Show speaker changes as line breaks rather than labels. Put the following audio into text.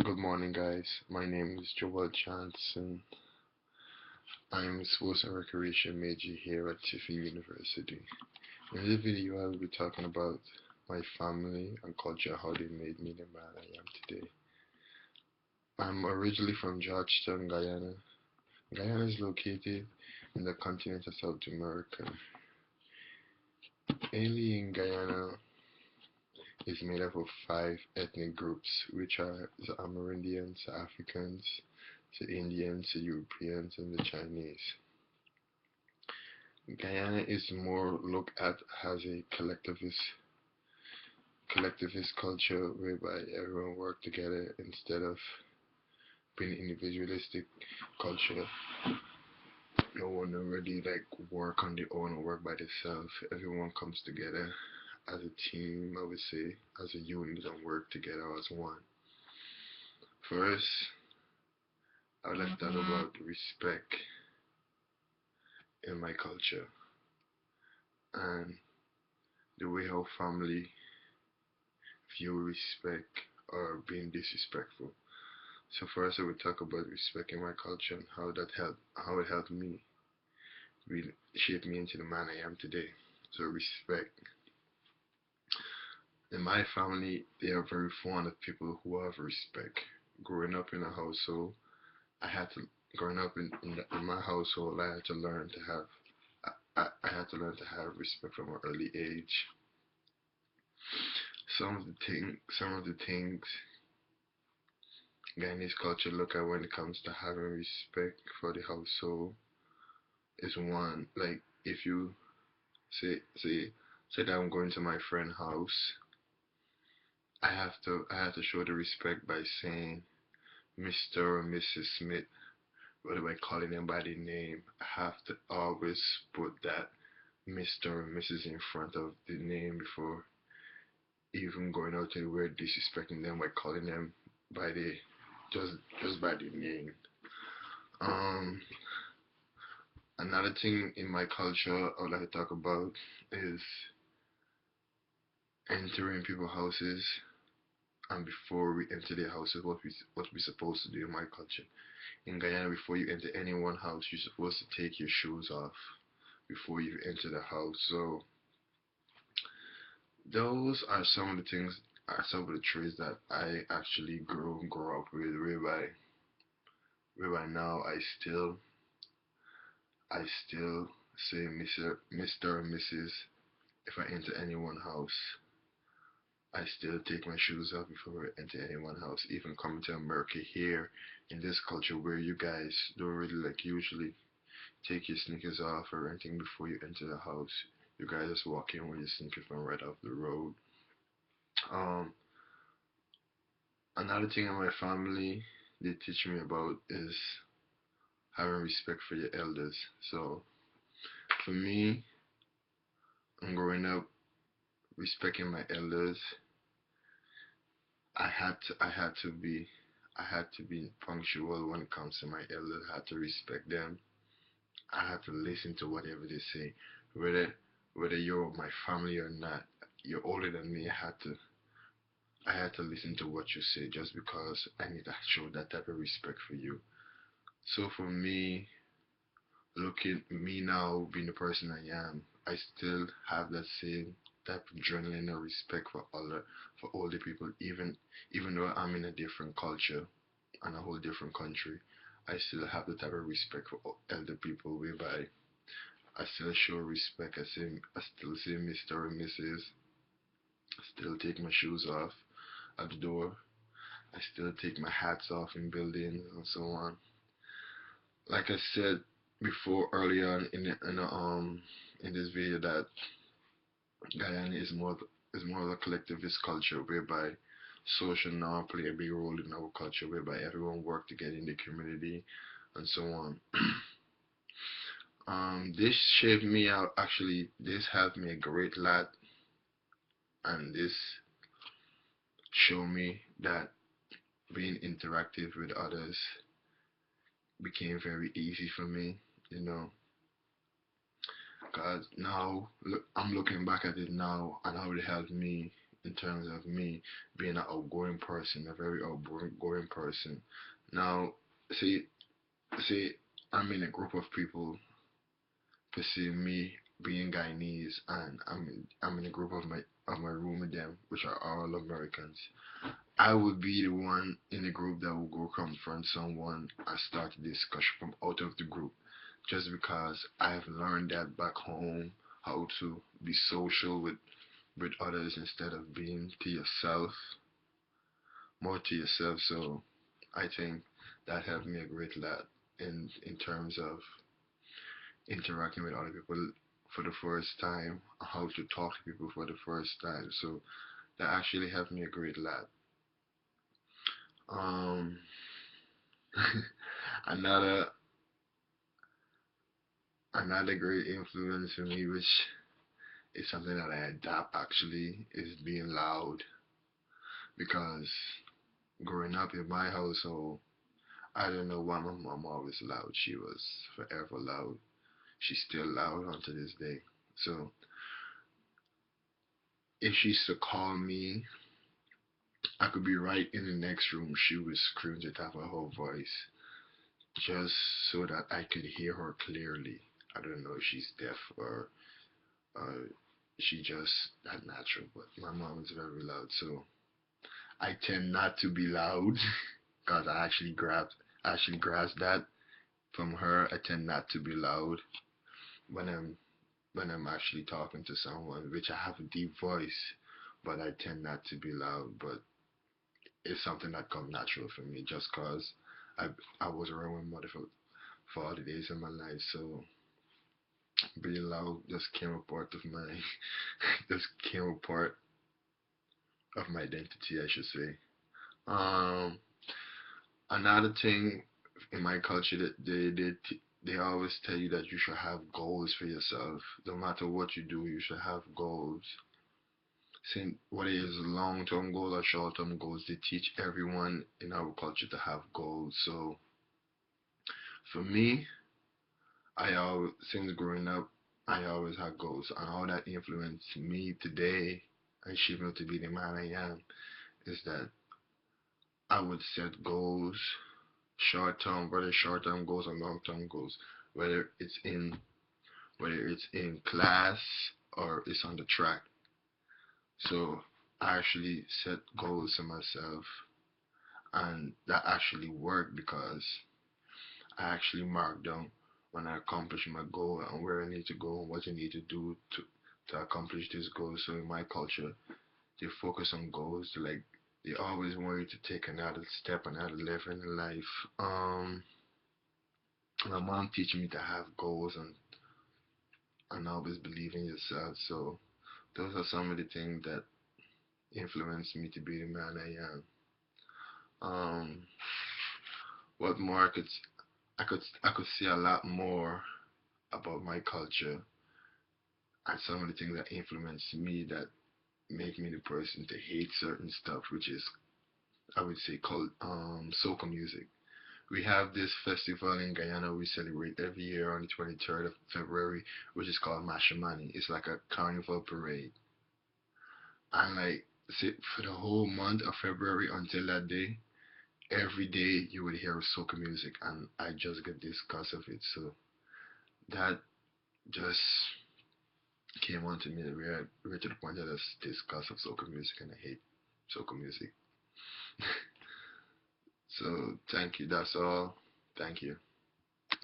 Good morning, guys. My name is Joel Johnson. I'm a sports and recreation major here at Tiffin University. In this video, I will be talking about my family and culture, how they made me the man I am today. I'm originally from Georgetown, Guyana. Guyana is located in the continent of South America. Mainly in Guyana is made up of 5 ethnic groups, which are the Amerindians, the Africans, the Indians, the Europeans, and the Chinese. Guyana is more looked at as a collectivist culture whereby everyone work together instead of being individualistic culture. No one already work on their own or work by themselves. Everyone comes together as a team, I would say, as a unit and work together as one. First, I would like to talk about respect in my culture and the way how family view respect or being disrespectful. So first I will talk about respect in my culture and how it helped me really shape me into the man I am today. So respect. In my family, they are very fond of people who have respect. Growing up in a household, I had to growing up in my household, I had to learn to have I had to learn to have respect from an early age. Some of the things Guyanese culture look at when it comes to having respect for the household is one, like if you say that I'm going to my friend's house, I have to show the respect by saying Mr. or Mrs. Smith, whether by calling them by their name. I have to always put that Mr. or Mrs. in front of the name before even going out anywhere disrespecting them by calling them by the just by the name. Um, Another thing in my culture I would like to talk about is entering people's houses, and before we enter their houses, what we supposed to do in my culture. In Guyana, before you enter anyone's house, you're supposed to take your shoes off before you enter the house. So those are some of the things, are some of the traits that I actually grow up with, whereby now I still say Mr. or Mrs. if I enter anyone's house. I still take my shoes off before I enter anyone's house. Even coming to America here, in this culture where you guys don't really usually take your sneakers off or anything before you enter the house. You guys just walk in with your sneakers from right off the road. Um, Another thing in my family they teach me about is having respect for your elders. So for me, I'm growing up respecting my elders. I had to be punctual when it comes to my elders. I had to respect them. I had to listen to whatever they say, whether you're my family or not. You're older than me. I had to listen to what you say just because I need to show that type of respect for you. So for me, looking me now being the person I am, I still have that same type of adrenaline or respect for older people, even though I'm in a different culture and a whole different country. I still have the type of respect for elder people whereby I still show respect. I still say Mr. or Mrs. I still take my shoes off at the door. I still take my hats off in buildings and so on. Like I said before earlier on in this video, that Guyana is more of a collectivist culture whereby social norm play a big role in our culture, whereby everyone work together in the community and so on. This shaped me out. Actually, this helped me a great lot, and this showed me that being interactive with others became very easy for me. You know, because now I'm looking back at it now and how it helped me in terms of me being an outgoing person, a very outgoing person. Now, see, see, I'm in a group of people perceive me being Guyanese, and I'm in a group of my room with them, which are all Americans. I would be the one in the group that will go confront someone and start a discussion from out of the group, just because I've learned that back home how to be social with others instead of being to yourself, more to yourself. So I think that helped me a great lot in terms of interacting with other people for the first time, how to talk to people for the first time. So that actually helped me a great lot. Um, another another great influence for me, which is something that I adapt actually, is being loud. Because growing up in my household, I don't know why my mom always loud. She was forever loud. She's still loud unto this day. So if she used to call me, I could be right in the next room. She would scream at the top of her voice just so that I could hear her clearly. I don't know if she's deaf or uh, she just that natural, but my mom is very loud, so I tend not to be loud because I actually grasped that from her. I tend not to be loud when I'm actually talking to someone, which I have a deep voice, but I tend not to be loud. But it's something that comes natural for me just cause I I was around my mother for all the days of my life, so being loud just came a part of my just came a part of my identity, I should say. Um, Another thing in my culture that they always tell you that you should have goals for yourself. No matter what you do, you should have goals. Saying whether it's long-term goals or short-term goals, they teach everyone in our culture to have goals. So for me, I always since growing up, I always had goals, and how that influenced me today and shaped me to be the man I am is that I would set goals, short term goals or long term goals, whether it's in class or it's on the track. So I actually set goals for myself, and that actually worked because I actually marked down when I accomplish my goal and where I need to go and what I need to do to accomplish this goal. So in my culture, they focus on goals. They always want you to take another step, another level in life. My mom teaching me to have goals and always believe in yourself. So those are some of the things that influenced me to be the man I am. Um, what more I could say a lot more about my culture and some of the things that influenced me that make me the person to hate certain stuff, which is I would say called soca music. We have this festival in Guyana we celebrate every year on the 23rd of February, which is called Mashamani. It's like a carnival parade. And like for the whole month of February until that day, every day you would hear soca music, and I just get disgust of it. So that just came on to me. We're to the point that I just disgust of soca music, and I hate soca music. So thank you. That's all. Thank you.